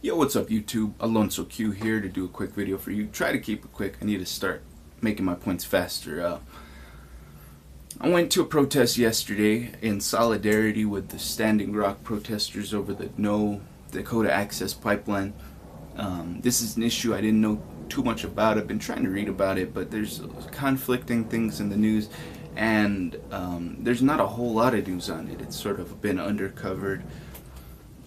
Yo, what's up YouTube? Alonso Q here to do a quick video for you. Try to keep it quick. I need to start making my points faster. I went to a protest yesterday in solidarity with the Standing Rock protesters over the No Dakota Access Pipeline. This is an issue I didn't know too much about. I've been trying to read about it, but there's conflicting things in the news, and there's not a whole lot of news on it. It's sort of been undercovered.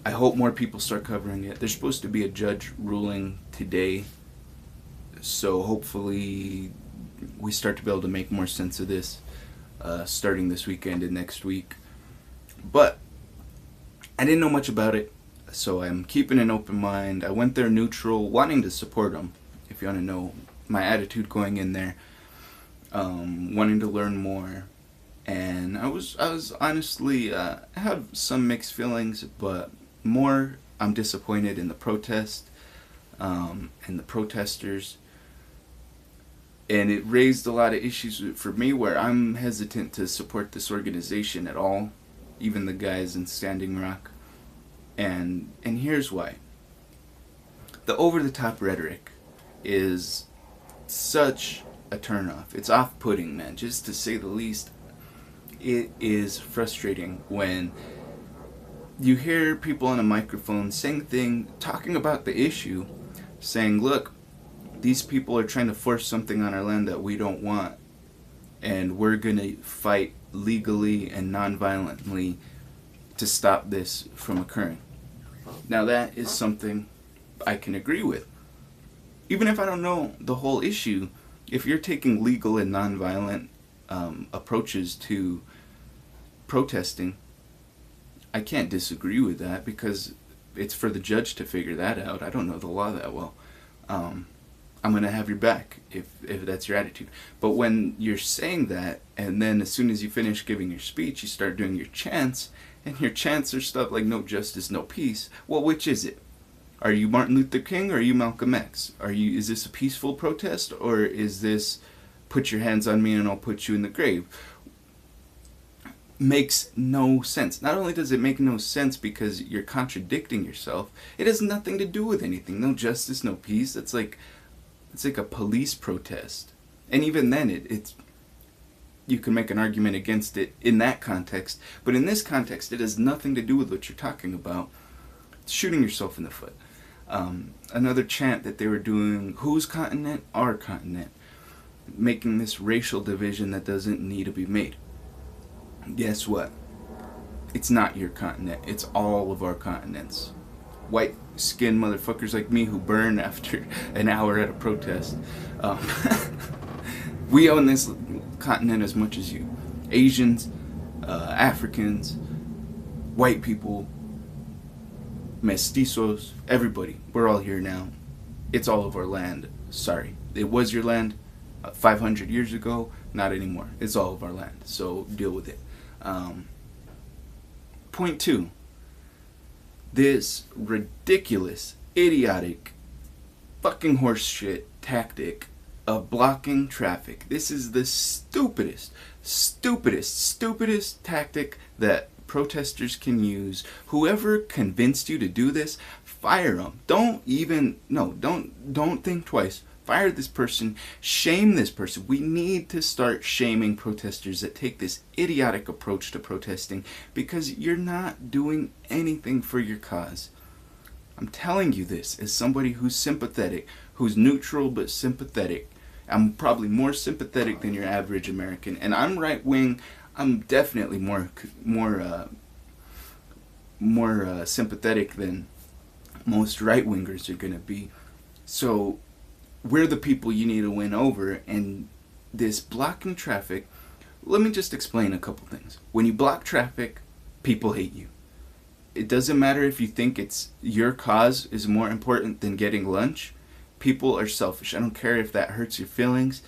I hope more people start covering it. There's supposed to be a judge ruling today, so hopefully we start to be able to make more sense of this starting this weekend and next week. But I didn't know much about it, so I'm keeping an open mind. I went there neutral, wanting to support them, if you want to know my attitude going in there, wanting to learn more. And I was honestly, I have some mixed feelings, but more I'm disappointed in the protest and the protesters. And it raised a lot of issues for me where I'm hesitant to support this organization at all, even the guys in Standing Rock. And here's why. The over-the-top rhetoric is such a turnoff. It's off-putting, man, just to say the least. It is frustrating when you hear people on a microphone talking about the issue, saying, look, these people are trying to force something on our land that we don't want, and we're going to fight legally and non-violently to stop this from occurring. Now that is something I can agree with. Even if I don't know the whole issue, if you're taking legal and non-violent approaches to protesting, I can't disagree with that, because it's for the judge to figure that out. I don't know the law that well. I'm going to have your back if that's your attitude. But when you're saying that, and then as soon as you finish giving your speech, you start doing your chants, and your chants are stuff like no justice, no peace. Well, which is it? Are you Martin Luther King or are you Malcolm X? Is this a peaceful protest, or is this put your hands on me and I'll put you in the grave? Makes no sense. Not only does it make no sense because you're contradicting yourself, it has nothing to do with anything. No justice, no peace. It's like a police protest. And even then, it's you can make an argument against it in that context, but in this context it has nothing to do with what you're talking about. It's shooting yourself in the foot. Another chant that they were doing, whose continent? Our continent. Making this racial division that doesn't need to be made. Guess what? It's not your continent. It's all of our continents. White skinned motherfuckers like me who burn after an hour at a protest. We own this continent as much as you. Asians, Africans, white people, mestizos, everybody. We're all here now. It's all of our land. Sorry. It was your land 500 years ago. Not anymore. It's all of our land. So deal with it. Point 2. This ridiculous, idiotic, fucking horseshit tactic of blocking traffic. This is the stupidest tactic that protesters can use. Whoever convinced you to do this, fire them. Don't think twice. Fire this person, shame this person. We need to start shaming protesters that take this idiotic approach to protesting, because you're not doing anything for your cause. I'm telling you this as somebody who's sympathetic, who's neutral but sympathetic. I'm probably more sympathetic than your average American, and I'm right wing. I'm definitely more sympathetic than most right wingers are gonna be. So we're the people you need to win over, and this blocking traffic, let me just explain a couple things. When you block traffic, people hate you. It doesn't matter if you think it's your cause is more important than getting lunch. People are selfish. I don't care if that hurts your feelings.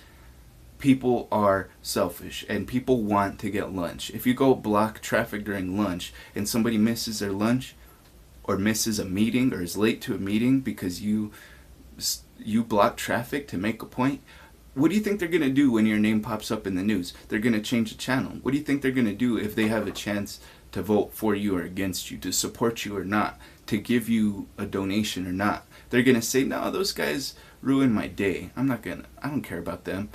People are selfish, and people want to get lunch. If you go block traffic during lunch and somebody misses their lunch, or misses a meeting, or is late to a meeting because you block traffic to make a point, what do you think they're going to do when your name pops up in the news? They're going to change the channel. What do you think they're going to do if they have a chance to vote for you or against you, to support you or not? to give you a donation or not. They're gonna say, no, those guys ruined my day. I don't care about them.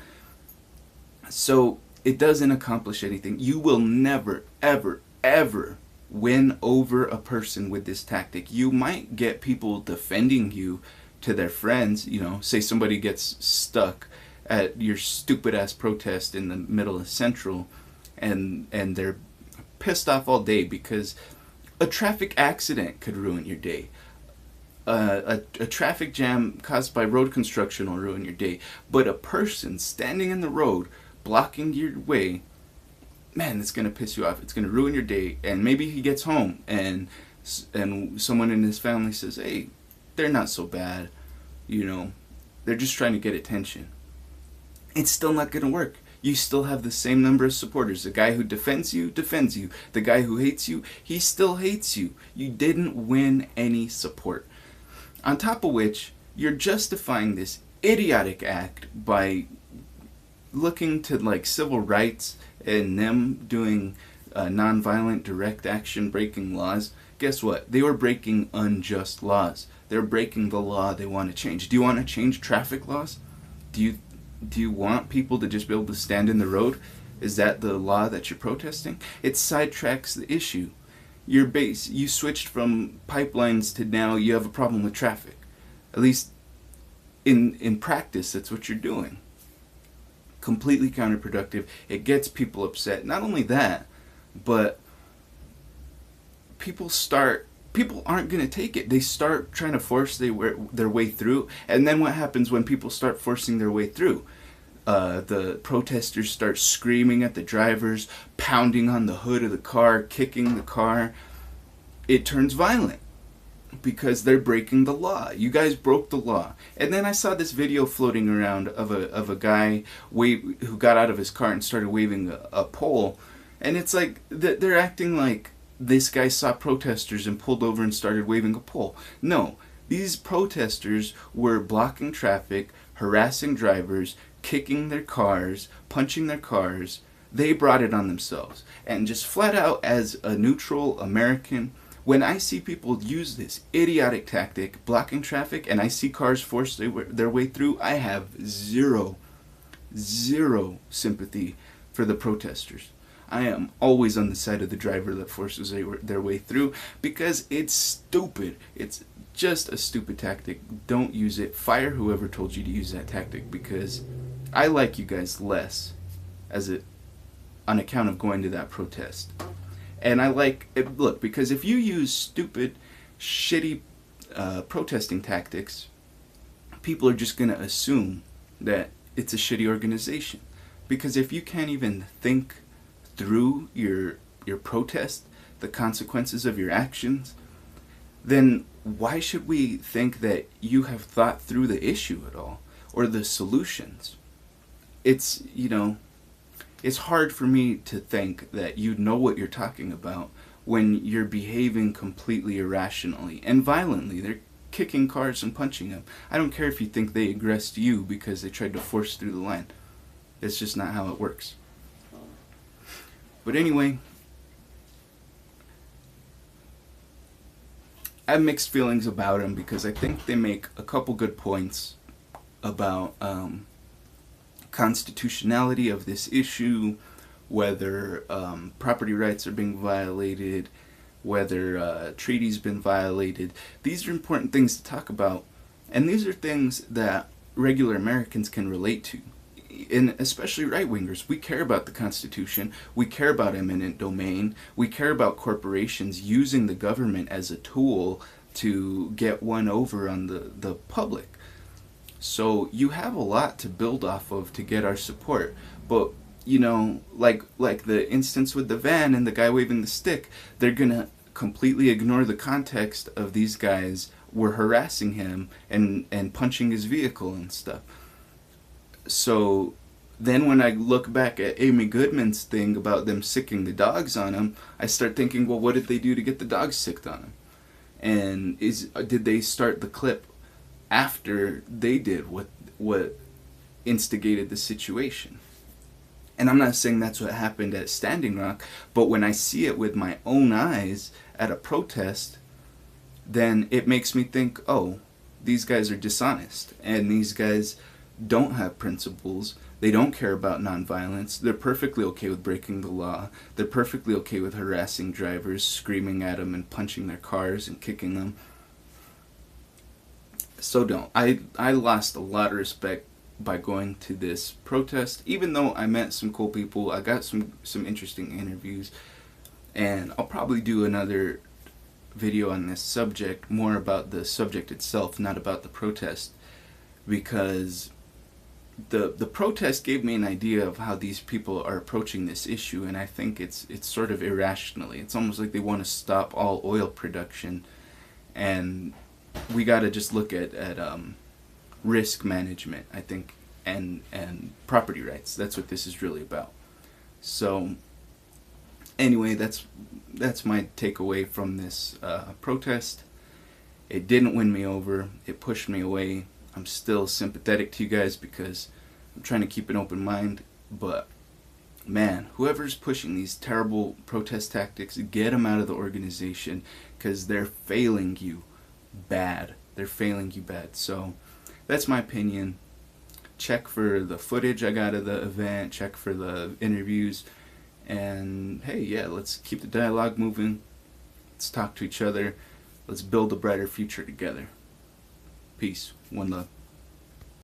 So it doesn't accomplish anything. You will never, ever, ever win over a person with this tactic. You might get people defending you to their friends. You know, say somebody gets stuck at your stupid ass protest in the middle of Central, and they're pissed off all day because a traffic accident could ruin your day. A traffic jam caused by road construction will ruin your day. But a person standing in the road blocking your way, man, it's going to piss you off. It's going to ruin your day. And maybe he gets home and someone in his family says, hey, they're not so bad. You know, they're just trying to get attention. It's still not going to work. You still have the same number of supporters. The guy who defends you, defends you. The guy who hates you, he still hates you. You didn't win any support. On top of which, you're justifying this idiotic act by looking to like civil rights and them doing nonviolent direct action breaking laws. Guess what? They were breaking unjust laws. They're breaking the law they want to change. Do you want to change traffic laws? Do you want people to just be able to stand in the road? Is that the law that you're protesting? It sidetracks the issue. You switched from pipelines to now you have a problem with traffic. At least in practice, that's what you're doing. Completely counterproductive. It gets people upset. Not only that, but people aren't going to take it. They start trying to force their way through. And then what happens when people start forcing their way through? The protesters start screaming at the drivers, pounding on the hood of the car, kicking the car. It turns violent because they're breaking the law. You guys broke the law. And then I saw this video floating around of a guy who got out of his car and started waving a pole. And it's like they're acting like this guy saw protesters and pulled over and started waving a pole. No, these protesters were blocking traffic, harassing drivers, kicking their cars, punching their cars. They brought it on themselves. And just flat out, as a neutral American, when I see people use this idiotic tactic, blocking traffic, and I see cars force their way through, I have zero sympathy for the protesters. I am always on the side of the driver that forces their way through because it's stupid. It's just a stupid tactic. Don't use it. Fire whoever told you to use that tactic, because I like you guys less on account of going to that protest. And I like it, look, because if you use stupid, shitty protesting tactics, people are just going to assume that it's a shitty organization. Because if you can't even think through your protest, the consequences of your actions, then why should we think that you have thought through the issue at all, or the solutions? It's, you know, it's hard for me to think that you know what you're talking about when you're behaving completely irrationally and violently. They're kicking cars and punching them. I don't care if you think they aggressed you because they tried to force through the line. It's just not how it works. But anyway, I have mixed feelings about them because I think they make a couple good points about constitutionality of this issue, whether property rights are being violated, whether treaties been violated. These are important things to talk about, and these are things that regular Americans can relate to. And especially right-wingers, we care about the Constitution, we care about eminent domain, we care about corporations using the government as a tool to get one over on the public. So you have a lot to build off of to get our support. But, you know, like the instance with the van and the guy waving the stick, they're going to completely ignore the context of these guys were harassing him and punching his vehicle and stuff. So then when I look back at Amy Goodman's thing about them sicking the dogs on him, I start thinking, well, what did they do to get the dogs sicked on him? And did they start the clip after they did what instigated the situation? And I'm not saying that's what happened at Standing Rock, but when I see it with my own eyes at a protest, then it makes me think, oh, these guys are dishonest, and these guys don't have principles. They don't care about nonviolence. They're perfectly okay with breaking the law. They're perfectly okay with harassing drivers, screaming at them and punching their cars and kicking them. So don't. I lost a lot of respect by going to this protest, even though I met some cool people. I got some interesting interviews, and I'll probably do another video on this subject, more about the subject itself, not about the protest, because the protest gave me an idea of how these people are approaching this issue, and I think it's sort of irrationally. It's almost like they want to stop all oil production, and we got to just look at risk management, I think, and property rights. That's what this is really about. So anyway, that's my takeaway from this protest. It didn't win me over. It pushed me away. I'm still sympathetic to you guys because I'm trying to keep an open mind. But man, whoever's pushing these terrible protest tactics, get them out of the organization, because they're failing you bad. They're failing you bad. So that's my opinion. Check for the footage I got of the event. Check for the interviews. And hey, yeah, let's keep the dialogue moving. Let's talk to each other. Let's build a brighter future together. Peace. One love.